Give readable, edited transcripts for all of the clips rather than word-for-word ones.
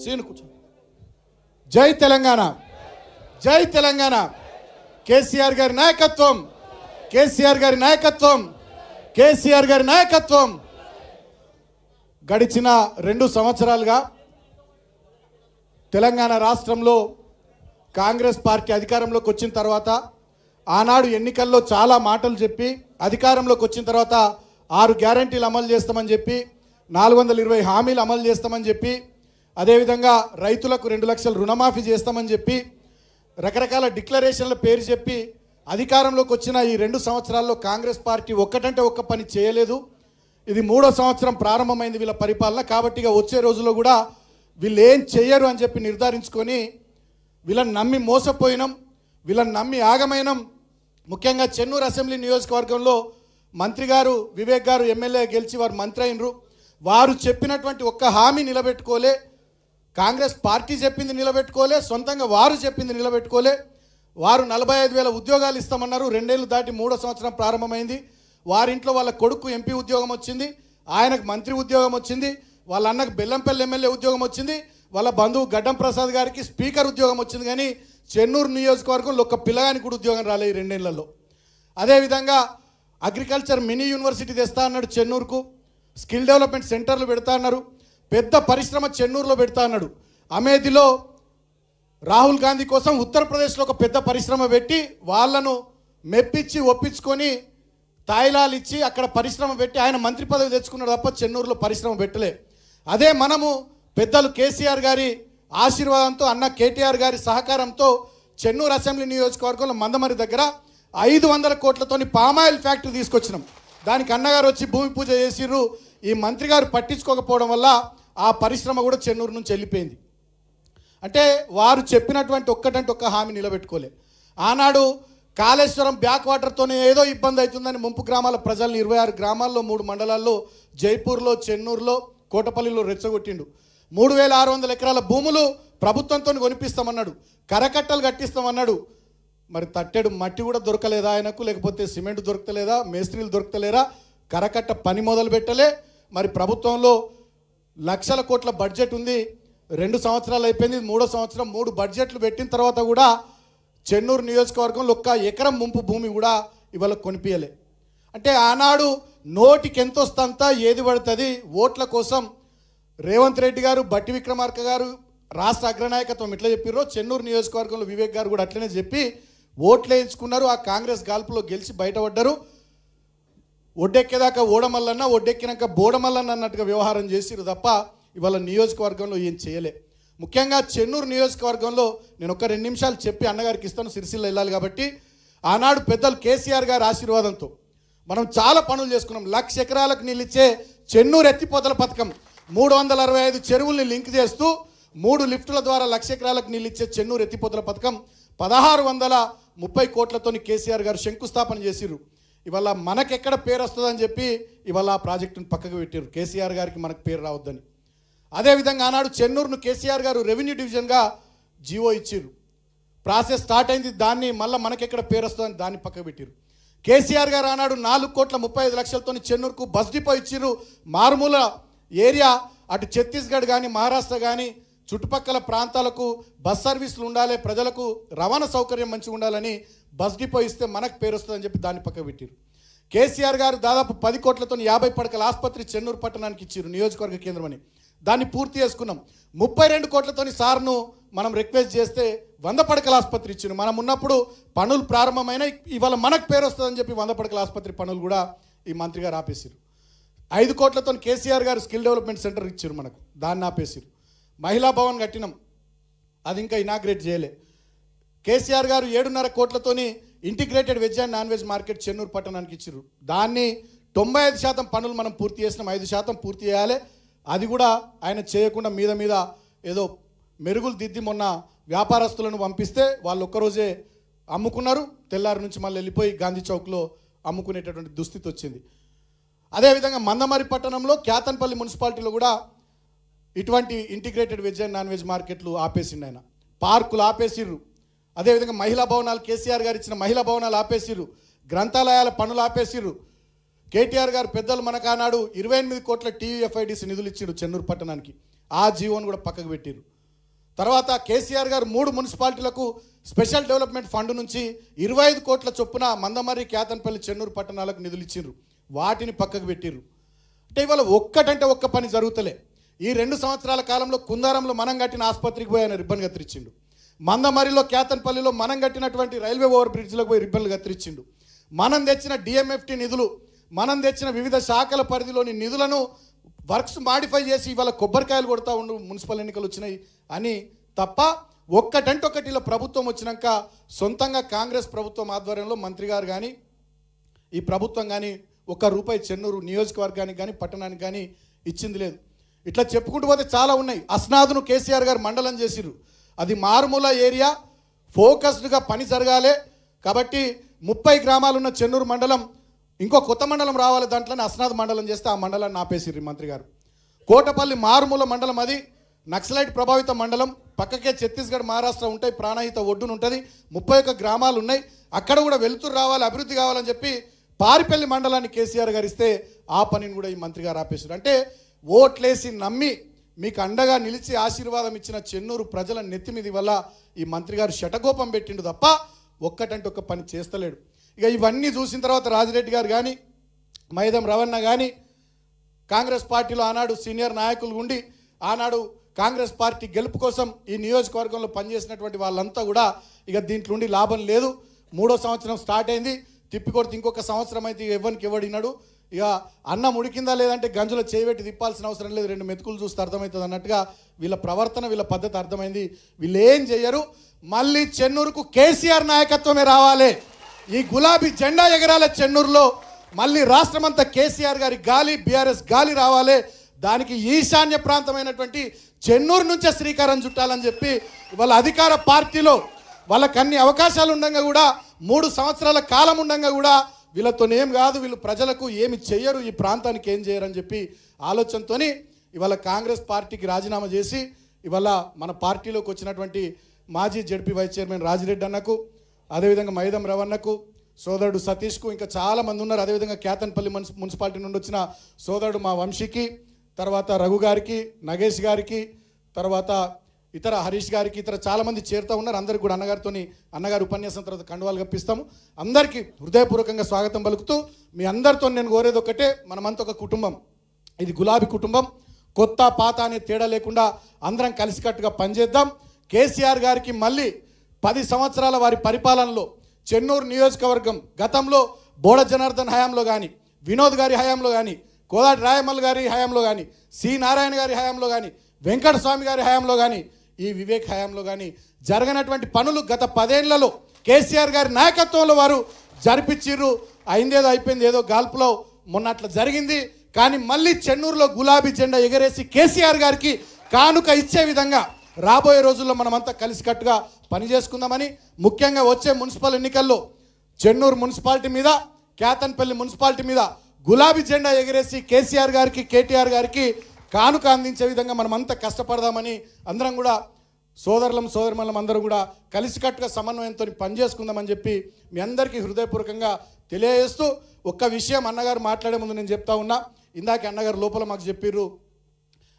Scene కూర్చో. జై తెలంగాణ, జై తెలంగాణ. కేసీఆర్ గారి నాయకత్వం, కేసీఆర్ గారి నాయకత్వం, కేసీఆర్ గారి నాయకత్వం. గడిచిన 2 సంవత్సరాలుగా తెలంగాణ రాష్ట్రంలో కాంగ్రెస్ పార్టీ అధికారంలోకి వచ్చిన తర్వాత ఆనాడు ఎన్నికల్లో చాలా మాటలు చెప్పి అధికారంలోకి వచ్చిన తర్వాత 6 గ్యారంటీలు అమలు చేస్తామని చెప్పి 420 హామీలు అమలు చేస్తామని చెప్పి అదేవిధంగా రైతులకు 2 లక్షల రుణమాఫీ చేస్తామని చెప్పి రకరకాల డిక్లరేషన్ల పేరు చెప్పి అధికారంలోకి వచ్చిన ఈ 2 సంవత్సరాల్లో కాంగ్రెస్ పార్టీ ఒక్కటంటే ఒక్క పని చేయలేదు. ఇది 3వ సంవత్సరం ప్రారంభమైంది వీళ్ళ పరిపాలన. కాబట్టి వచ్చే రోజుల్లో కూడా వీళ్ళు ఏం చెయ్యరు అని చెప్పి నిర్ధారించుకొని వీళ్ళని నమ్మి మోసపోయినాం, వీళ్ళని నమ్మి ఆగమైనాం. ముఖ్యంగా చెన్నూరు అసెంబ్లీ నియోజకవర్గంలో మంత్రి గారు వివేక్ గారు ఎమ్మెల్యే గెలిచి వారు మంత్రి అయినరు. వారు చెప్పినటువంటి ఒక్క హామీ నిలబెట్టుకోలే, కాంగ్రెస్ పార్టీ చెప్పింది నిలబెట్టుకోలే, సొంతంగా వారు చెప్పింది నిలబెట్టుకోలే. వారు 45,000 ఉద్యోగాలు ఇస్తామన్నారు. 2 ఏళ్ళు దాటి 3వ సంవత్సరం ప్రారంభమైంది. వారింట్లో వాళ్ళ కొడుకు ఎంపీ ఉద్యోగం వచ్చింది, ఆయనకు మంత్రి ఉద్యోగం వచ్చింది, వాళ్ళ అన్నకు బెల్లంపల్లి ఎమ్మెల్యే ఉద్యోగం వచ్చింది, వాళ్ళ బంధువు గడ్డం ప్రసాద్ గారికి స్పీకర్ ఉద్యోగం వచ్చింది. కానీ చెన్నూరు నియోజకవర్గంలో ఒక్క పిల్లగానికి కూడా ఉద్యోగం రాలేదు ఈ 2 ఏళ్లలో. అదేవిధంగా అగ్రికల్చర్ మినీ యూనివర్సిటీ తెస్తా అన్నాడు చెన్నూరుకు, స్కిల్ డెవలప్మెంట్ సెంటర్లు పెడతా అన్నారు, పెద్ద పరిశ్రమ చెన్నూరులో పెడతా అన్నాడు. అమేధిలో రాహుల్ గాంధీ కోసం ఉత్తరప్రదేశ్లో ఒక పెద్ద పరిశ్రమ పెట్టి వాళ్ళను మెప్పించి ఒప్పించుకొని తాయిలాలు ఇచ్చి అక్కడ పరిశ్రమ పెట్టి ఆయన మంత్రి పదవి తెచ్చుకున్నాడు తప్ప చెన్నూరులో పరిశ్రమ పెట్టలే. అదే మనము పెద్దలు కేసీఆర్ గారి ఆశీర్వాదంతో అన్న కేటీఆర్ గారి సహకారంతో చెన్నూరు అసెంబ్లీ నియోజకవర్గంలో మందమరి దగ్గర 500 కోట్లతోని పామాయిల్ ఫ్యాక్టరీ తీసుకొచ్చినాం. దానికి అన్నగారు వచ్చి భూమి పూజ చేసిర్రు. ఈ మంత్రి గారు పట్టించుకోకపోవడం వల్ల ఆ పరిశ్రమ కూడా చెన్నూరు నుంచి వెళ్ళిపోయింది. అంటే వారు చెప్పినటువంటి ఒక్కటంటే ఒక్క హామీ నిలబెట్టుకోలే. ఆనాడు కాళేశ్వరం బ్యాక్ వాటర్తోనే ఏదో ఇబ్బంది అవుతుందని ముంపు గ్రామాల ప్రజల్ని 26 గ్రామాల్లో 3 మండలాల్లో జైపూర్లో, చెన్నూరులో, కోటపల్లిలో రెచ్చగొట్టిండు. 3,600 ఎకరాల భూములు ప్రభుత్వంతో కొనిపిస్తామన్నాడు, కరకట్టలు కట్టిస్తామన్నాడు. మరి తట్టెడు మట్టి కూడా దొరకలేదా ఆయనకు, లేకపోతే సిమెంట్ దొరకలేదా, మేస్త్రీలు దొరకలేరా, కరకట్ట పని మొదలు పెట్టలే. మరి ప్రభుత్వంలో లక్షల కోట్ల బడ్జెట్ ఉంది, 2 సంవత్సరాలు అయిపోయింది, 3వ సంవత్సరం 3 బడ్జెట్లు పెట్టిన తర్వాత కూడా చెన్నూరు నియోజకవర్గంలో 1 ఎకరం ముంపు భూమి కూడా ఇవాళ కొనిపియలే. అంటే ఆనాడు నోటికి ఎంత వస్తుందా ఏది పడుతుంది ఓట్ల కోసం రేవంత్ రెడ్డి గారు, బట్టి విక్రమార్క గారు, రాష్ట్ర అగ్రనాయకత్వం ఎట్లా చెప్పారో చెన్నూరు నియోజకవర్గంలో వివేక్ గారు కూడా అట్లనే చెప్పి ఓట్లు వేయించుకున్నారు. ఆ కాంగ్రెస్ గాల్పులో గెలిచి బయటపడ్డారు. ఒడ్డెక్కేదాకా ఓడమల్లన్న, ఒడ్డెక్కినాక బోడమల్లన్న అన్నట్టుగా వ్యవహారం చేసిరు తప్ప ఇవాళ నియోజకవర్గంలో ఏం చేయలే. ముఖ్యంగా చెన్నూరు నియోజకవర్గంలో నేను ఒక 2 నిమిషాలు చెప్పి అన్నగారికి ఇస్తాను, సిరిసిల్ల వెళ్ళాలి కాబట్టి. ఆనాడు పెద్దలు కేసీఆర్ గారి ఆశీర్వాదంతో మనం చాలా పనులు చేసుకున్నాం. 1,00,000 ఎకరాలకు నీళ్ళు ఇచ్చే చెన్నూరు ఎత్తిపోతల పథకం, 365 చెరువుల్ని లింక్ చేస్తూ 3 లిఫ్టుల ద్వారా 1,00,000 ఎకరాలకు నీళ్ళు ఇచ్చే చెన్నూరు ఎత్తిపోతల పథకం 1,630 కోట్లతోని కేసీఆర్ గారు శంకుస్థాపన చేసిర్రు. ఇవాళ మనకెక్కడ పేరు వస్తుందని చెప్పి ఇవాళ ఆ ప్రాజెక్టును పక్కకు పెట్టారు, కేసీఆర్ గారికి మనకు పేరు రావద్దని. అదేవిధంగా ఆనాడు చెన్నూరును కేసీఆర్ గారు రెవెన్యూ డివిజన్గా జీవో ఇచ్చిర్రు. ప్రాసెస్ స్టార్ట్ అయింది, దాన్ని మళ్ళీ మనకెక్కడ పేరు వస్తుందని దాన్ని పక్కకు పెట్టారు. కేసీఆర్ గారు ఆనాడు 4,35,00,000తో చెన్నూరుకు బస్ డిపో ఇచ్చిర్రు. మారుమూల ఏరియా అటు ఛత్తీస్గఢ్ కానీ మహారాష్ట్ర కానీ చుట్టుపక్కల ప్రాంతాలకు బస్ సర్వీసులు ఉండాలి, ప్రజలకు రవాణా సౌకర్యం మంచిగా ఉండాలని బస్ డిపో ఇస్తే మనకు పేరు వస్తుందని చెప్పి దాన్ని పక్కకు పెట్టారు. కేసీఆర్ గారు దాదాపు 10 కోట్లతో 50 పడకల ఆసుపత్రి చెన్నూరు పట్టణానికి ఇచ్చారు, నియోజకవర్గ కేంద్రం అని. దాన్ని పూర్తి చేసుకున్నాం. 32 కోట్లతోని సార్ను మనం రిక్వెస్ట్ చేస్తే 100 పడకల ఆసుపత్రి ఇచ్చారు. మనం ఉన్నప్పుడు పనులు ప్రారంభమైన ఇవాళ మనకు పేరు వస్తుందని చెప్పి 100 పడకల ఆసుపత్రి పనులు కూడా ఈ మంత్రి గారు ఆపేసారు. 5 కోట్లతో కేసీఆర్ గారు స్కిల్ డెవలప్మెంట్ సెంటర్ ఇచ్చారు మనకు, దాన్ని ఆపేసారు. మహిళా భవన్ కట్టినాం, అది ఇంకా ఇనాగ్రేట్ చేయలే. కేసీఆర్ గారు 7.5 కోట్లతోని integrated veg and non veg market Chennur పట్టణానికి ఇచ్చారు. దాన్ని 95% పనులు మనం పూర్తి చేసినాం, 5% పూర్తి చేయాలి. అది కూడా ఆయన చేయకుండా మీద ఏదో మెరుగులు దిద్ది మొన్న వ్యాపారస్తులను పంపిస్తే వాళ్ళు ఒక్కరోజే అమ్ముకున్నారు. తెల్లారి నుంచి మళ్ళీ వెళ్ళిపోయి గాంధీ చౌక్లో అమ్ముకునేటటువంటి దుస్థితి వచ్చింది. అదేవిధంగా మందమరి పట్టణంలో క్యాతన్పల్లి మున్సిపాలిటీలో కూడా ఇటువంటి integrated veg and non veg మార్కెట్లు ఆపేసిండు ఆయన, పార్కులు ఆపేసిర్రు. అదేవిధంగా మహిళా భవనాలు, కేసీఆర్ గారు ఇచ్చిన మహిళా భవనాలు ఆపేసిర్రు, గ్రంథాలయాల పనులు ఆపేసిర్రు. కేటీఆర్ గారు పెద్దలు మనకు ఆనాడు 28 కోట్ల టీయూఎఫ్ఐడిసి నిధులు ఇచ్చిండు చెన్నూరు పట్టణానికి. ఆ జీవోను కూడా పక్కకు పెట్టిరు. తర్వాత కేసీఆర్ గారు 3 మున్సిపాలిటీలకు స్పెషల్ డెవలప్మెంట్ ఫండ్ నుంచి 25 కోట్ల చొప్పున మందమర్రి, కేతన్పల్లి, చెన్నూరు పట్టణాలకు నిధులు ఇచ్చిండ్రు. వాటిని పక్కకు పెట్టిర్రు. అంటే ఇవాళ ఒక్కటంటే ఒక్క పని జరుగుతలే. ఈ 2 సంవత్సరాల కాలంలో కుందారంలో మనం కట్టిన ఆసుపత్రికి పోయి ఆయన రిబ్బన్ కత్తిరించిండు. మందమరిలో, కేతన్పల్లిలో మనం కట్టినటువంటి రైల్వే ఓవర్ బ్రిడ్జ్లకు పోయి రిబ్బన్లు కత్తిరించిండు. మనం తెచ్చిన డిఎంఎఫ్టీ నిధులు, మనం తెచ్చిన వివిధ శాఖల పరిధిలోని నిధులను వర్క్స్ మాడిఫై చేసి ఇవాళ కొబ్బరికాయలు కొడతా ఉండు మున్సిపల్ ఎన్నికలు వచ్చినాయి అని తప్ప ఒక్కటంటే ఒకటి ఇలా ప్రభుత్వం వచ్చినాక సొంతంగా కాంగ్రెస్ ప్రభుత్వం ఆధ్వర్యంలో మంత్రి గారు కానీ ఈ ప్రభుత్వం కానీ ₹1 చెన్నూరు నియోజకవర్గానికి కానీ పట్టణానికి కానీ ఇచ్చింది లేదు. ఇట్లా చెప్పుకుంటూ పోతే చాలా ఉన్నాయి. అస్నాదును కేసీఆర్ గారు మండలం చేసిర్రు. అది మారుమూల ఏరియా, ఫోకస్డ్గా పని జరగాలి కాబట్టి 30 గ్రామాలు ఉన్న చెన్నూరు మండలం ఇంకో కొత్త మండలం రావాలి, దాంట్లోనే అస్నాద్ మండలం చేస్తే ఆ మండలాన్ని ఆపేసిర్రు మంత్రి గారు. కోటపల్లి మారుమూల మండలం, అది నక్సలైట్ ప్రభావిత మండలం, పక్కకే ఛత్తీస్గఢ్, మహారాష్ట్ర ఉంటాయి, ప్రాణహిత ఒడ్డున ఉంటుంది, 31 గ్రామాలు ఉన్నాయి. అక్కడ కూడా వెలుతురు రావాలి, అభివృద్ధి కావాలని చెప్పి పారిపల్లి మండలాన్ని కేసీఆర్ గారు ఇస్తే ఆ పనిని కూడా ఈ మంత్రి గారు ఆపేశారు. అంటే ఓట్లేసి నమ్మి మీకు అండగా నిలిచి ఆశీర్వాదం ఇచ్చిన చెన్నూరు ప్రజల నెత్తిమిది వల్ల ఈ మంత్రి గారు శటగోపం పెట్టిండు తప్ప ఒక్కటంటే ఒక్క పని చేస్తలేడు. ఇక ఇవన్నీ చూసిన తర్వాత రాజిరెడ్డి గారు కానీ, మైదం రవణ కానీ, కాంగ్రెస్ పార్టీలో ఆనాడు సీనియర్ నాయకులు ఉండి ఆనాడు కాంగ్రెస్ పార్టీ గెలుపు కోసం ఈ నియోజకవర్గంలో పనిచేసినటువంటి వాళ్ళంతా కూడా ఇక దీంట్లో ఉండి లాభం లేదు, 3వ సంవత్సరం స్టార్ట్ అయింది, తిప్పికొడితే ఇంకొక సంవత్సరం అయితే ఎవరికి ఎవడినాడు, ఇక అన్నం ఉడికిందా లేదంటే గంజులో చేయబెట్టి తిప్పాల్సిన అవసరం లేదు, 2 మెతుకులు చూస్తే అర్థమవుతుంది అన్నట్టుగా వీళ్ళ ప్రవర్తన, వీళ్ళ పద్ధతి అర్థమైంది. వీళ్ళు ఏం చెయ్యరు. మళ్ళీ చెన్నూరుకు కేసీఆర్ నాయకత్వమే రావాలి, ఈ గులాబీ జెండా ఎగరాలి చెన్నూరులో, మళ్ళీ రాష్ట్రమంతా కేసీఆర్ గారి గాలి, బీఆర్ఎస్ గాలి రావాలి, దానికి ఈశాన్య ప్రాంతమైనటువంటి చెన్నూరు నుంచే శ్రీకారం చుట్టాలని చెప్పి వాళ్ళ అధికార పార్టీలో వాళ్ళకి అన్ని అవకాశాలు ఉండగా కూడా 3 సంవత్సరాల కాలం ఉండగా కూడా వీళ్ళతోనేం కాదు, వీళ్ళు ప్రజలకు ఏమి చెయ్యరు, ఈ ప్రాంతానికి ఏం చేయరని చెప్పి ఆలోచనతో ఇవాళ కాంగ్రెస్ పార్టీకి రాజీనామా చేసి ఇవాళ మన పార్టీలోకి వచ్చినటువంటి మాజీ జడ్పీ వైస్ చైర్మన్ రాజిరెడ్డి అన్నకు, అదేవిధంగా మైదం రవణకు, సోదరుడు సతీష్కు, ఇంకా చాలామంది ఉన్నారు. అదేవిధంగా కేతన్పల్లి మున్సిపాలిటీ నుండి వచ్చిన సోదరుడు మా వంశీకి, తర్వాత రఘు గారికి, నగేష్ గారికి, తర్వాత ఇతర హరీష్ గారికి, ఇతర చాలామంది చేరుతూ ఉన్నారు. అందరికీ కూడా అన్నగారు ఉపన్యాసం తర్వాత కండువాలు కప్పిస్తాము. అందరికీ హృదయపూర్వకంగా స్వాగతం పలుకుతూ మీ అందరితో నేను కోరేది ఒకటే, మనమంతా ఒక కుటుంబం, ఇది గులాబీ కుటుంబం, కొత్త పాత అనే తేడా లేకుండా అందరం కలిసికట్టుగా పనిచేద్దాం. కేసీఆర్ గారికి మళ్ళీ 10 సంవత్సరాల వారి పరిపాలనలో చెన్నూరు నియోజకవర్గం గతంలో బోడ జనార్దన్ హయాంలో కానీ, వినోద్ గారి హయాంలో కానీ, కోదాటి రాయమల్ గారి హయాంలో కానీ, సి నారాయణ గారి హయాంలో కానీ, వెంకటస్వామి గారి హయాంలో కానీ, ఈ వివేక్ హయాంలో కానీ జరగనటువంటి పనులు గత 10 ఏళ్లలో కేసీఆర్ గారి నాయకత్వంలో వారు జరిపించిర్రు. అయిందేదో అయిపోయింది, ఏదో గాల్పులో మొన్న అట్లా జరిగింది. కానీ మళ్ళీ చెన్నూరులో గులాబీ జెండా ఎగరేసి కేసీఆర్ గారికి కానుక ఇచ్చే విధంగా రాబోయే రోజుల్లో మనమంతా కలిసికట్టుగా పనిచేసుకుందామని, ముఖ్యంగా వచ్చే మున్సిపల్ ఎన్నికల్లో చెన్నూరు మున్సిపాలిటీ మీద, కేతన్పల్లి మున్సిపాలిటీ మీద గులాబీ జెండా ఎగరేసి కేసీఆర్ గారికి, కేటీఆర్ గారికి కానుక అందించే విధంగా మనమంతా కష్టపడదామని, అందరం కూడా సోదరులం అందరూ కూడా కలిసికట్టుగా సమన్వయంతో పనిచేసుకుందామని చెప్పి మీ అందరికీ హృదయపూర్వకంగా తెలియజేస్తూ, ఒక్క విషయం అన్నగారు మాట్లాడే ముందు నేను చెప్తా ఉన్నా. ఇందాక అన్నగారు లోపల మాకు చెప్పిర్రు,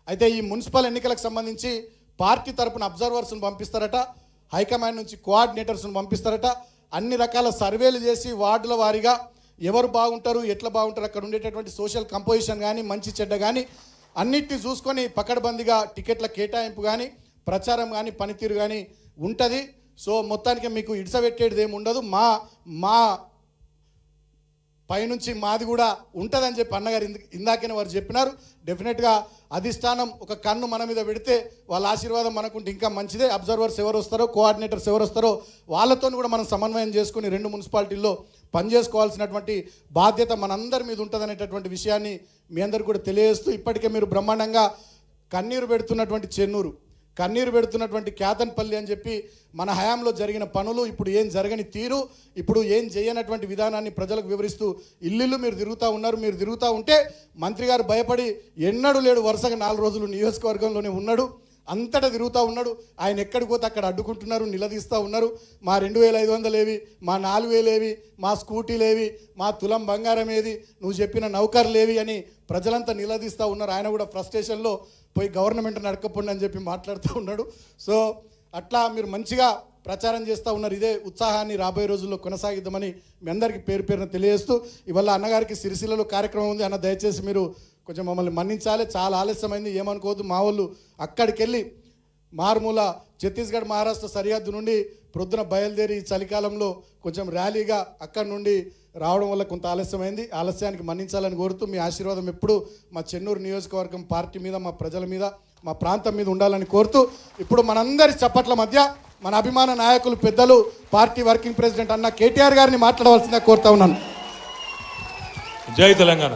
అయితే ఈ మున్సిపల్ ఎన్నికలకు సంబంధించి పార్టీ తరపున అబ్జర్వర్స్ను పంపిస్తారట, హైకమాండ్ నుంచి కోఆర్డినేటర్స్ను పంపిస్తారట, అన్ని రకాల సర్వేలు చేసి వార్డుల వారీగా ఎవరు బాగుంటారు, ఎట్లా బాగుంటారు, అక్కడ ఉండేటటువంటి సోషల్ కంపోజిషన్ కానీ, మంచి చెడ్డ కానీ అన్నిటిని చూసుకొని పకడ్బందీగా టికెట్ల కేటాయింపు కానీ, ప్రచారం కానీ, పనితీరు కానీ ఉంటుంది. సో మొత్తానికి మీకు ఇడిసబెట్టేది ఏమి ఉండదు, మా పైనుంచి మాది కూడా ఉంటుందని చెప్పి అన్నగారు ఇందాకనే వారు చెప్పినారు. డెఫినెట్గా అధిష్టానం ఒక కన్ను మన మీద పెడితే వాళ్ళ ఆశీర్వాదం మనకుంటే ఇంకా మంచిదే. అబ్జర్వర్స్ ఎవరు వస్తారో, కోఆర్డినేటర్స్ ఎవరు వస్తారో వాళ్ళతో కూడా మనం సమన్వయం చేసుకుని 2 మున్సిపాలిటీల్లో పనిచేసుకోవాల్సినటువంటి బాధ్యత మనందరి మీద ఉంటుందనేటటువంటి విషయాన్ని మీ అందరికీ కూడా తెలియజేస్తూ, ఇప్పటికే మీరు బ్రహ్మాండంగా కన్నీరు పెడుతున్నటువంటి చెన్నూరు, కన్నీరు పెడుతున్నటువంటి కేతన్పల్లి అని చెప్పి మన హయాంలో జరిగిన పనులు, ఇప్పుడు ఏం జరగని తీరు, ఇప్పుడు ఏం చేయనటువంటి విధానాన్ని ప్రజలకు వివరిస్తూ ఇల్లు మీరు తిరుగుతూ ఉన్నారు. మీరు తిరుగుతూ ఉంటే మంత్రి గారు భయపడి ఎన్నడూ లేడు, వరుసగా 4 రోజులు నియోజకవర్గంలోనే ఉన్నాడు, అంతటా తిరుగుతూ ఉన్నాడు. ఆయన ఎక్కడికి పోతే అక్కడ అడ్డుకుంటున్నారు, నిలదీస్తూ ఉన్నారు. మా 2500 ఏవి, మా 4000 ఏవి, మా స్కూటీలు ఏవి, మా తులం బంగారం ఏది, నువ్వు చెప్పిన నౌకర్లు ఏవి అని ప్రజలంతా నిలదీస్తూ ఉన్నారు. ఆయన కూడా ఫ్రస్ట్రేషన్లో పోయి గవర్నమెంట్ నడకపోండి అని చెప్పి మాట్లాడుతూ ఉన్నాడు. సో అట్లా మీరు మంచిగా ప్రచారం చేస్తూ ఉన్నారు. ఇదే ఉత్సాహాన్ని రాబోయే రోజుల్లో కొనసాగిద్దామని మీ అందరికీ పేరు పేరున తెలియజేస్తూ, ఇవాళ అన్నగారికి సిరిసిల్లలో కార్యక్రమం ఉంది. అన్న దయచేసి మీరు కొంచెం మమ్మల్ని మన్నించాలి, చాలా ఆలస్యమైంది, ఏమనుకోవద్దు. మా వాళ్ళు అక్కడికి వెళ్ళి మారుమూల ఛత్తీస్గఢ్ మహారాష్ట్ర సరిహద్దు నుండి ప్రొద్దున బయలుదేరి చలికాలంలో కొంచెం ర్యాలీగా అక్కడి నుండి రావడం వల్ల కొంత ఆలస్యమైంది. ఆలస్యానికి మన్నించాలని కోరుతూ మీ ఆశీర్వాదం ఎప్పుడు మా చెన్నూరు నియోజకవర్గం పార్టీ మీద, మా ప్రజల మీద, మా ప్రాంతం మీద ఉండాలని కోరుతూ, ఇప్పుడు మనందరి చప్పట్ల మధ్య మన అభిమాన నాయకులు, పెద్దలు, పార్టీ వర్కింగ్ ప్రెసిడెంట్ అన్న కేటీఆర్ గారిని మాట్లాడవలసిందిగా కోరుతా ఉన్నాను. జై తెలంగాణ.